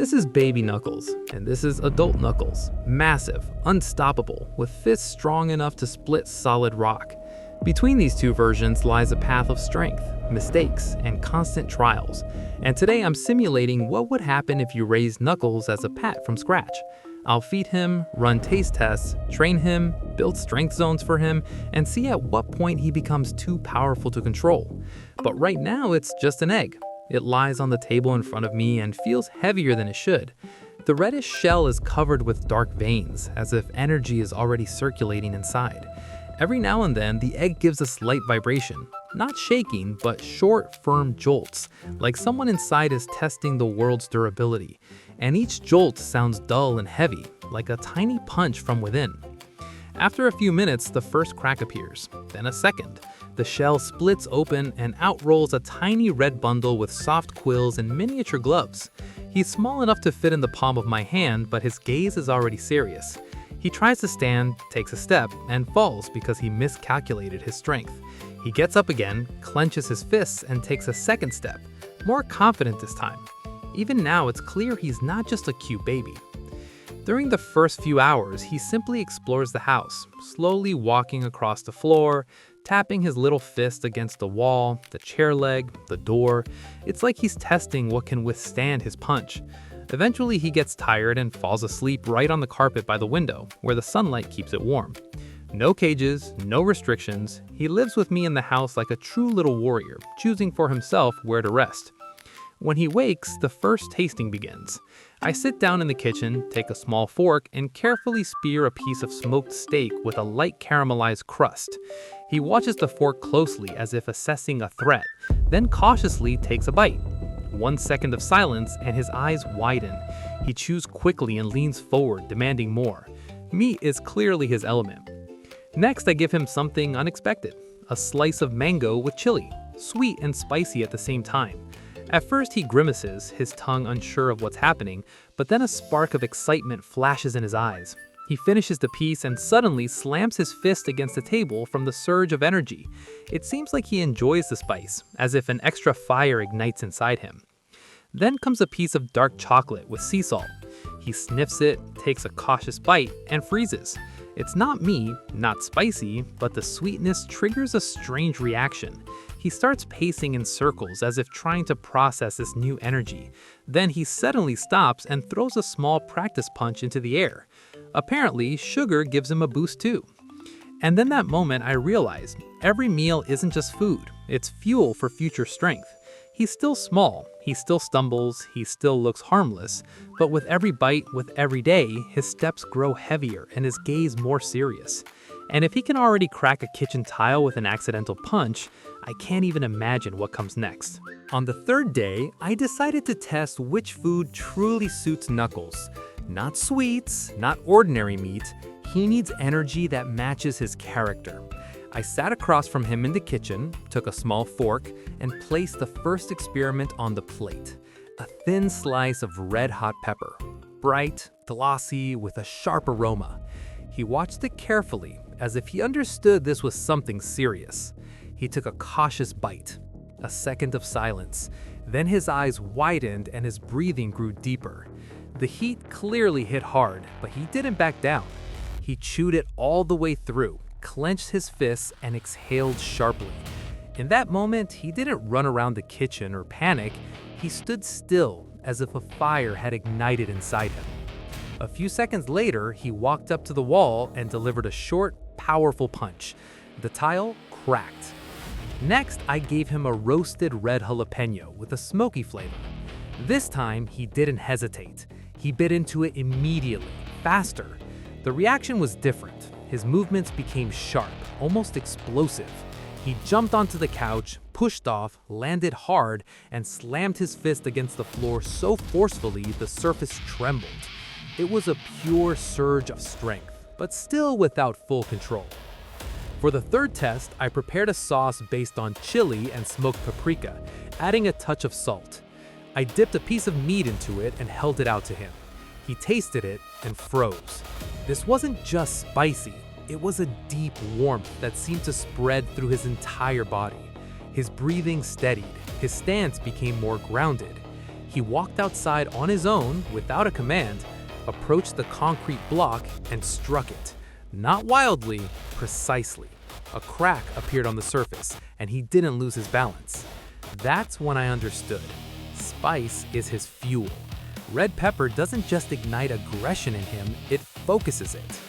This is baby Knuckles, and this is adult Knuckles. Massive, unstoppable, with fists strong enough to split solid rock. Between these two versions lies a path of strength, mistakes, and constant trials. And today I'm simulating what would happen if you raised Knuckles as a pet from scratch. I'll feed him, run taste tests, train him, build strength zones for him, and see at what point he becomes too powerful to control. But right now it's just an egg. It lies on the table in front of me and feels heavier than it should. The reddish shell is covered with dark veins, as if energy is already circulating inside. Every now and then, the egg gives a slight vibration. Not shaking, but short, firm jolts, like someone inside is testing the world's durability. And each jolt sounds dull and heavy, like a tiny punch from within. After a few minutes, the first crack appears, then a second. The shell splits open and out rolls a tiny red bundle with soft quills and miniature gloves. He's small enough to fit in the palm of my hand, but his gaze is already serious. He tries to stand, takes a step, and falls because he miscalculated his strength. He gets up again, clenches his fists, and takes a second step, more confident this time. Even now, it's clear he's not just a cute baby. During the first few hours, he simply explores the house, slowly walking across the floor, tapping his little fist against the wall, the chair leg, the door. It's like he's testing what can withstand his punch. Eventually, he gets tired and falls asleep right on the carpet by the window, where the sunlight keeps it warm. No cages, no restrictions. He lives with me in the house like a true little warrior, choosing for himself where to rest. When he wakes, the first tasting begins. I sit down in the kitchen, take a small fork, and carefully spear a piece of smoked steak with a light caramelized crust. He watches the fork closely as if assessing a threat, then cautiously takes a bite. 1 second of silence and his eyes widen. He chews quickly and leans forward, demanding more. Meat is clearly his element. Next, I give him something unexpected. A slice of mango with chili, sweet and spicy at the same time. At first he grimaces, his tongue unsure of what's happening, but then a spark of excitement flashes in his eyes. He finishes the piece and suddenly slams his fist against the table from the surge of energy. It seems like he enjoys the spice, as if an extra fire ignites inside him. Then comes a piece of dark chocolate with sea salt. He sniffs it, takes a cautious bite, and freezes. It's not me, not spicy, but the sweetness triggers a strange reaction. He starts pacing in circles as if trying to process this new energy. Then he suddenly stops and throws a small practice punch into the air. Apparently, sugar gives him a boost too. And then that moment I realized, every meal isn't just food, it's fuel for future strength. He's still small, he still stumbles, he still looks harmless, but with every bite, with every day, his steps grow heavier and his gaze more serious. And if he can already crack a kitchen tile with an accidental punch, I can't even imagine what comes next. On the third day, I decided to test which food truly suits Knuckles. Not sweets, not ordinary meat. He needs energy that matches his character. I sat across from him in the kitchen, took a small fork, and placed the first experiment on the plate. A thin slice of red-hot pepper. Bright, glossy, with a sharp aroma. He watched it carefully, as if he understood this was something serious. He took a cautious bite. A second of silence. Then his eyes widened and his breathing grew deeper. The heat clearly hit hard, but he didn't back down. He chewed it all the way through, clenched his fists, and exhaled sharply. In that moment, he didn't run around the kitchen or panic. He stood still, as if a fire had ignited inside him. A few seconds later, he walked up to the wall and delivered a short, powerful punch. The tile cracked. Next, I gave him a roasted red jalapeno with a smoky flavor. This time, he didn't hesitate. He bit into it immediately, faster. The reaction was different. His movements became sharp, almost explosive. He jumped onto the couch, pushed off, landed hard, and slammed his fist against the floor so forcefully the surface trembled. It was a pure surge of strength, but still without full control. For the third test, I prepared a sauce based on chili and smoked paprika, adding a touch of salt. I dipped a piece of meat into it and held it out to him. He tasted it and froze. This wasn't just spicy, it was a deep warmth that seemed to spread through his entire body. His breathing steadied, his stance became more grounded. He walked outside on his own without a command, approached the concrete block, and struck it. Not wildly, precisely. A crack appeared on the surface, and he didn't lose his balance. That's when I understood. Spice is his fuel. Red pepper doesn't just ignite aggression in him, it focuses it.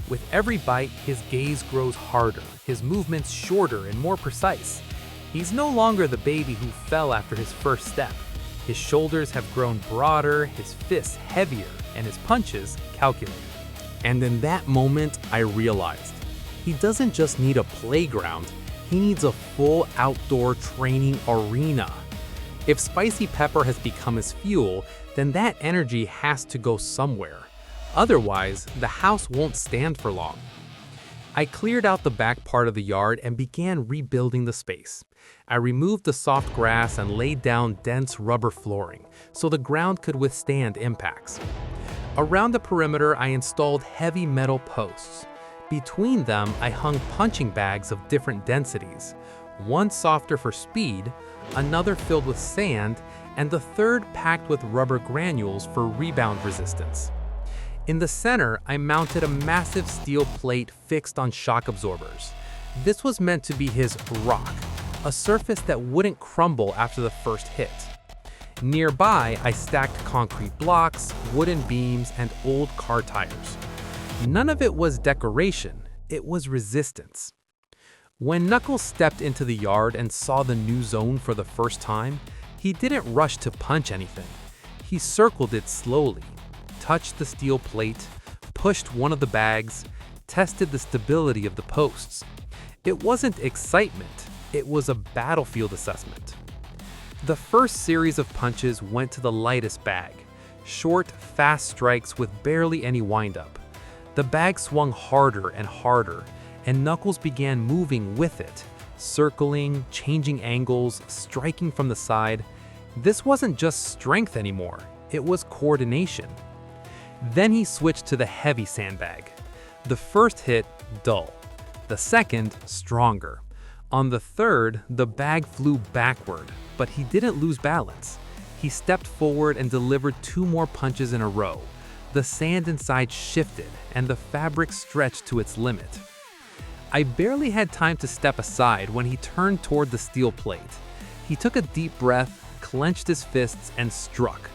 With every bite, his gaze grows harder, his movements shorter and more precise. He's no longer the baby who fell after his first step. His shoulders have grown broader, his fists heavier, and his punches calculated. And in that moment, I realized, he doesn't just need a playground, he needs a full outdoor training arena. If spicy pepper has become his fuel, then that energy has to go somewhere. Otherwise, the house won't stand for long. I cleared out the back part of the yard and began rebuilding the space. I removed the soft grass and laid down dense rubber flooring so the ground could withstand impacts. Around the perimeter, I installed heavy metal posts. Between them, I hung punching bags of different densities, one softer for speed, another filled with sand, and the third packed with rubber granules for rebound resistance. In the center, I mounted a massive steel plate fixed on shock absorbers. This was meant to be his rock, a surface that wouldn't crumble after the first hit. Nearby, I stacked concrete blocks, wooden beams, and old car tires. None of it was decoration, it was resistance. When Knuckles stepped into the yard and saw the new zone for the first time, he didn't rush to punch anything. He circled it slowly, touched the steel plate, pushed one of the bags, tested the stability of the posts. It wasn't excitement, it was a battlefield assessment. The first series of punches went to the lightest bag, short, fast strikes with barely any windup. The bag swung harder and harder, and Knuckles began moving with it, circling, changing angles, striking from the side. This wasn't just strength anymore, it was coordination. Then he switched to the heavy sandbag. The first hit, dull. The second, stronger. On the third, the bag flew backward, but he didn't lose balance. He stepped forward and delivered 2 more punches in a row. The sand inside shifted, and the fabric stretched to its limit. I barely had time to step aside when he turned toward the steel plate. He took a deep breath, clenched his fists, and struck.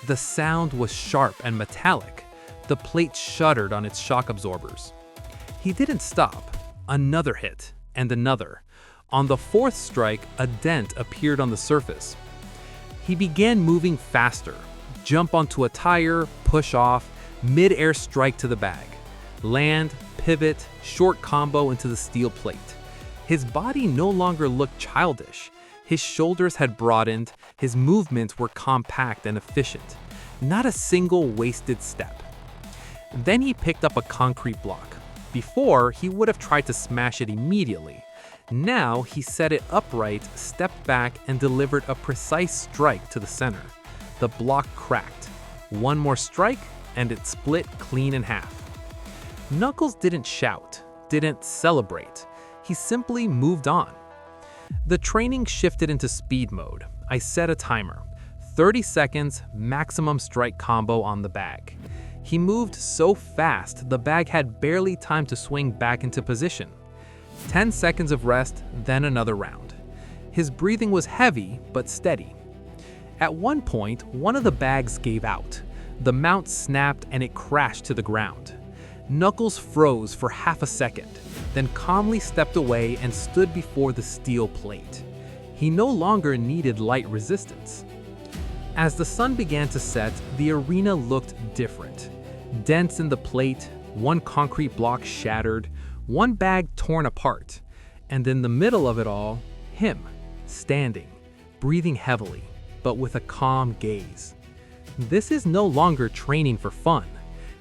The sound was sharp and metallic. The plate shuddered on its shock absorbers. He didn't stop. Another hit, and another. On the 4th strike, a dent appeared on the surface. He began moving faster. Jump onto a tire, push off, mid-air strike to the bag. Land, pivot, short combo into the steel plate. His body no longer looked childish. His shoulders had broadened, his movements were compact and efficient. Not a single wasted step. Then he picked up a concrete block. Before, he would have tried to smash it immediately. Now, he set it upright, stepped back, and delivered a precise strike to the center. The block cracked. One more strike, and it split clean in half. Knuckles didn't shout, didn't celebrate. He simply moved on. The training shifted into speed mode. I set a timer. 30 seconds, maximum strike combo on the bag. He moved so fast, the bag had barely time to swing back into position. 10 seconds of rest, then another round. His breathing was heavy, but steady. At one point, one of the bags gave out. The mount snapped and it crashed to the ground. Knuckles froze for half a second, then calmly stepped away and stood before the steel plate. He no longer needed light resistance. As the sun began to set, the arena looked different. Dents in the plate, one concrete block shattered, one bag torn apart, and in the middle of it all, him, standing, breathing heavily, but with a calm gaze. This is no longer training for fun.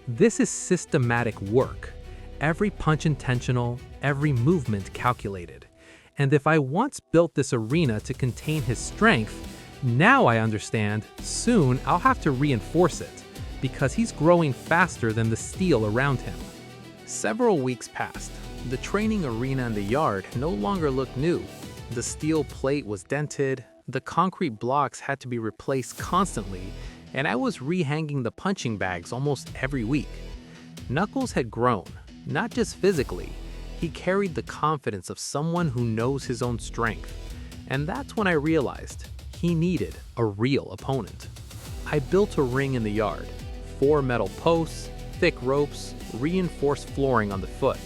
This is systematic work. Every punch intentional, every movement calculated. And if I once built this arena to contain his strength, now I understand, soon I'll have to reinforce it, because he's growing faster than the steel around him. Several weeks passed. The training arena in the yard no longer looked new. The steel plate was dented, The concrete blocks had to be replaced constantly, and I was rehanging the punching bags almost every week. Knuckles had grown, not just physically. He carried the confidence of someone who knows his own strength. And that's when I realized he needed a real opponent. I built a ring in the yard, 4 metal posts, thick ropes, reinforced flooring on the foot.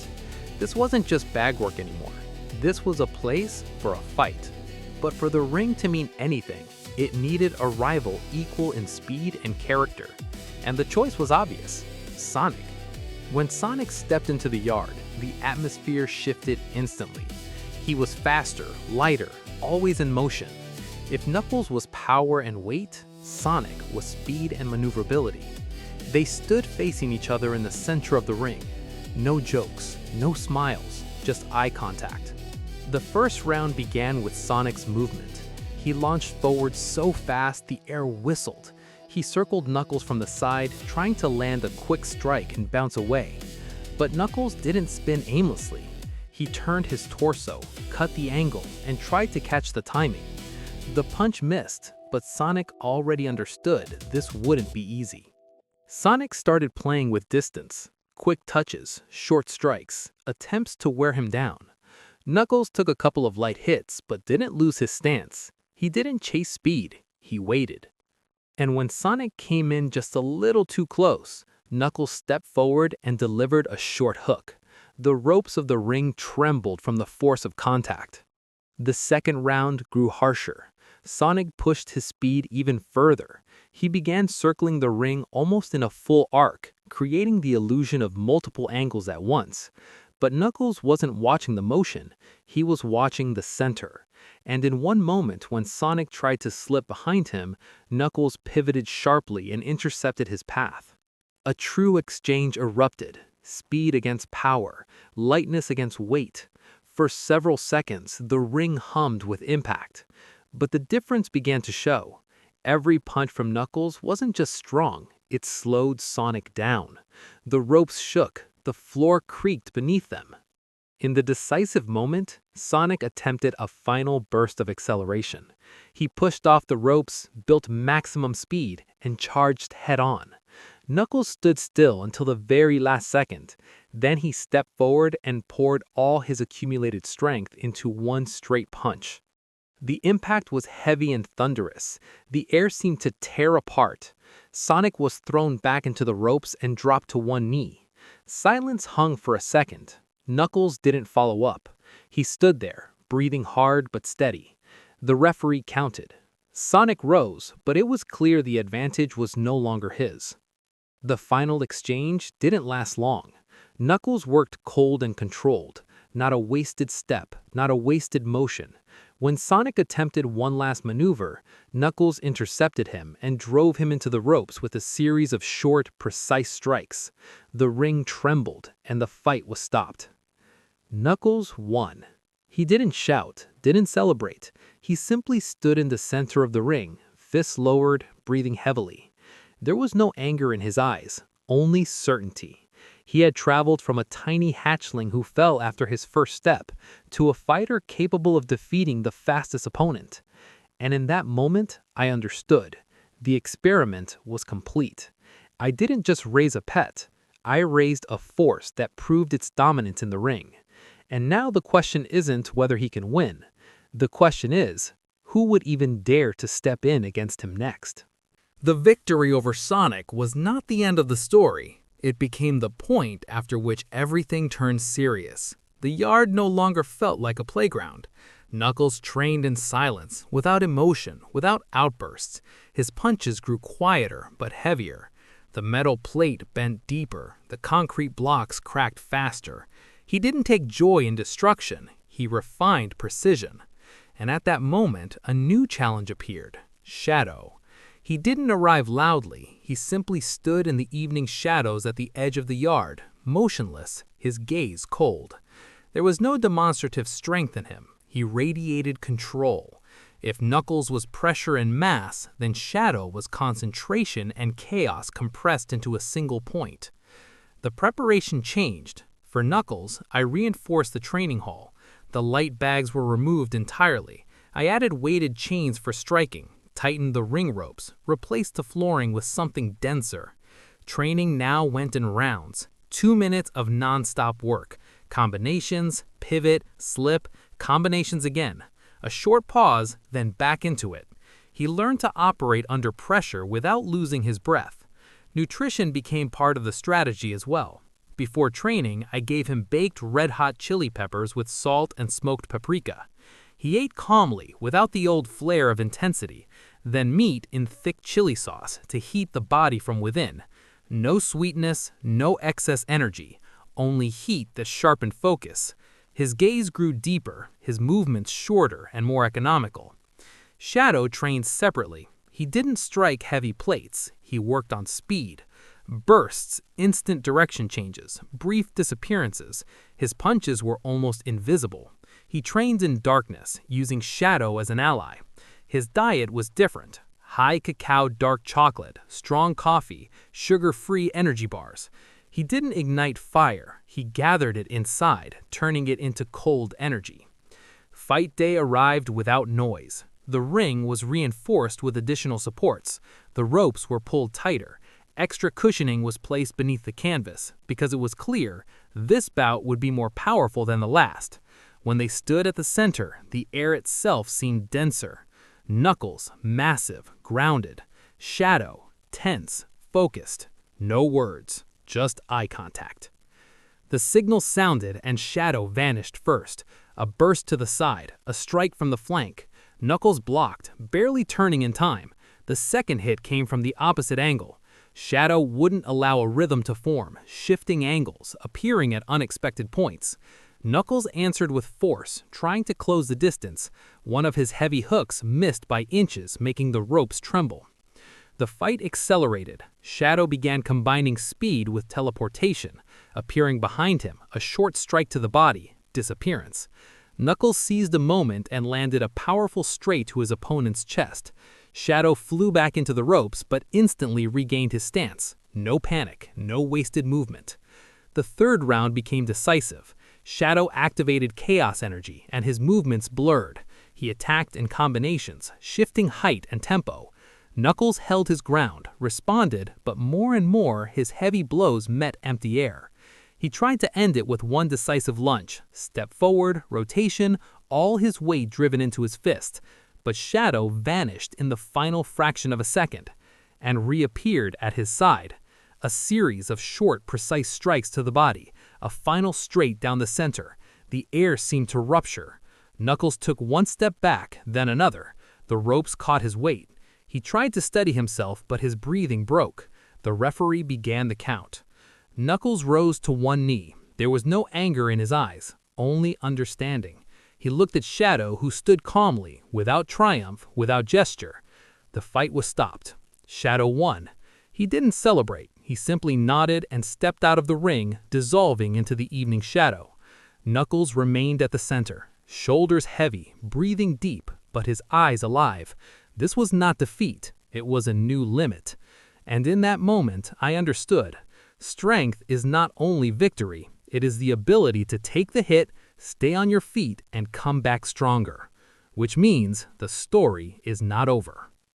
This wasn't just bag work anymore. This was a place for a fight. But for the ring to mean anything, it needed a rival equal in speed and character. And the choice was obvious: Sonic. When Sonic stepped into the yard, the atmosphere shifted instantly. He was faster, lighter, always in motion. If Knuckles was power and weight, Sonic was speed and maneuverability. They stood facing each other in the center of the ring. No jokes, no smiles, just eye contact. The first round began with Sonic's movement. He launched forward so fast the air whistled. He circled Knuckles from the side, trying to land a quick strike and bounce away. But Knuckles didn't spin aimlessly. He turned his torso, cut the angle, and tried to catch the timing. The punch missed, but Sonic already understood this wouldn't be easy. Sonic started playing with distance, quick touches, short strikes, attempts to wear him down. Knuckles took a couple of light hits, but didn't lose his stance. He didn't chase speed, he waited. And when Sonic came in just a little too close, Knuckles stepped forward and delivered a short hook. The ropes of the ring trembled from the force of contact. The second round grew harsher. Sonic pushed his speed even further. He began circling the ring almost in a full arc, creating the illusion of multiple angles at once. But Knuckles wasn't watching the motion, he was watching the center. And in one moment, when Sonic tried to slip behind him, Knuckles pivoted sharply and intercepted his path. A true exchange erupted, speed against power, lightness against weight. For several seconds, the ring hummed with impact. But the difference began to show. Every punch from Knuckles wasn't just strong, it slowed Sonic down. The ropes shook, the floor creaked beneath them. In the decisive moment, Sonic attempted a final burst of acceleration. He pushed off the ropes, built maximum speed, and charged head-on. Knuckles stood still until the very last second. Then he stepped forward and poured all his accumulated strength into one straight punch. The impact was heavy and thunderous. The air seemed to tear apart. Sonic was thrown back into the ropes and dropped to one knee. Silence hung for a second. Knuckles didn't follow up. He stood there, breathing hard but steady. The referee counted. Sonic rose, but it was clear the advantage was no longer his. The final exchange didn't last long. Knuckles worked cold and controlled. Not a wasted step, not a wasted motion. When Sonic attempted one last maneuver, Knuckles intercepted him and drove him into the ropes with a series of short, precise strikes. The ring trembled, and the fight was stopped. Knuckles won. He didn't shout, didn't celebrate. He simply stood in the center of the ring, fists lowered, breathing heavily. There was no anger in his eyes, only certainty. He had traveled from a tiny hatchling who fell after his first step to a fighter capable of defeating the fastest opponent. And in that moment, I understood. The experiment was complete. I didn't just raise a pet. I raised a force that proved its dominance in the ring. And now the question isn't whether he can win. The question is, who would even dare to step in against him next? The victory over Sonic was not the end of the story. It became the point after which everything turned serious. The yard no longer felt like a playground. Knuckles trained in silence, without emotion, without outbursts. His punches grew quieter but heavier. The metal plate bent deeper, the concrete blocks cracked faster. He didn't take joy in destruction, he refined precision. And at that moment, a new challenge appeared: Shadow. He didn't arrive loudly, he simply stood in the evening shadows at the edge of the yard, motionless, his gaze cold. There was no demonstrative strength in him, he radiated control. If Knuckles was pressure and mass, then Shadow was concentration and chaos compressed into a single point. The preparation changed. For Knuckles, I reinforced the training hall. The light bags were removed entirely. I added weighted chains for striking, tightened the ring ropes, replaced the flooring with something denser. Training now went in rounds. 2 minutes of non-stop work. Combinations, pivot, slip, combinations again. A short pause, then back into it. He learned to operate under pressure without losing his breath. Nutrition became part of the strategy as well. Before training, I gave him baked red-hot chili peppers with salt and smoked paprika. He ate calmly, without the old flair of intensity, then meat in thick chili sauce to heat the body from within. No sweetness, no excess energy, only heat that sharpened focus. His gaze grew deeper, his movements shorter and more economical. Shadow trained separately. He didn't strike heavy plates, he worked on speed. Bursts, instant direction changes, brief disappearances. His punches were almost invisible. He trained in darkness, using shadow as an ally. His diet was different. High cacao dark chocolate, strong coffee, sugar-free energy bars. He didn't ignite fire, he gathered it inside, turning it into cold energy. Fight day arrived without noise. The ring was reinforced with additional supports. The ropes were pulled tighter. Extra cushioning was placed beneath the canvas, because it was clear this bout would be more powerful than the last. When they stood at the center, the air itself seemed denser. Knuckles, massive, grounded. Shadow, tense, focused. No words, just eye contact. The signal sounded and Shadow vanished first. A burst to the side, a strike from the flank. Knuckles blocked, barely turning in time. The second hit came from the opposite angle. Shadow wouldn't allow a rhythm to form, shifting angles, appearing at unexpected points. Knuckles answered with force, trying to close the distance. One of his heavy hooks missed by inches, making the ropes tremble. The fight accelerated. Shadow began combining speed with teleportation, appearing behind him, a short strike to the body, disappearance. Knuckles seized a moment and landed a powerful straight to his opponent's chest. Shadow flew back into the ropes but instantly regained his stance. No panic, no wasted movement. The third round became decisive. Shadow activated chaos energy and his movements blurred. He attacked in combinations, shifting height and tempo. Knuckles held his ground, responded, but more and more his heavy blows met empty air. He tried to end it with one decisive lunge, step forward, rotation, all his weight driven into his fist. But Shadow vanished in the final fraction of a second, and reappeared at his side. A series of short, precise strikes to the body, a final straight down the center. The air seemed to rupture. Knuckles took one step back, then another. The ropes caught his weight. He tried to steady himself, but his breathing broke. The referee began the count. Knuckles rose to one knee. There was no anger in his eyes, only understanding. He looked at Shadow, who stood calmly, without triumph, without gesture. The fight was stopped. Shadow won. He didn't celebrate. He simply nodded and stepped out of the ring, dissolving into the evening shadow. Knuckles remained at the center, shoulders heavy, breathing deep, but his eyes alive. This was not defeat. It was a new limit. And in that moment, I understood. Strength is not only victory, it is the ability to take the hit, stay on your feet, and come back stronger. Which means the story is not over.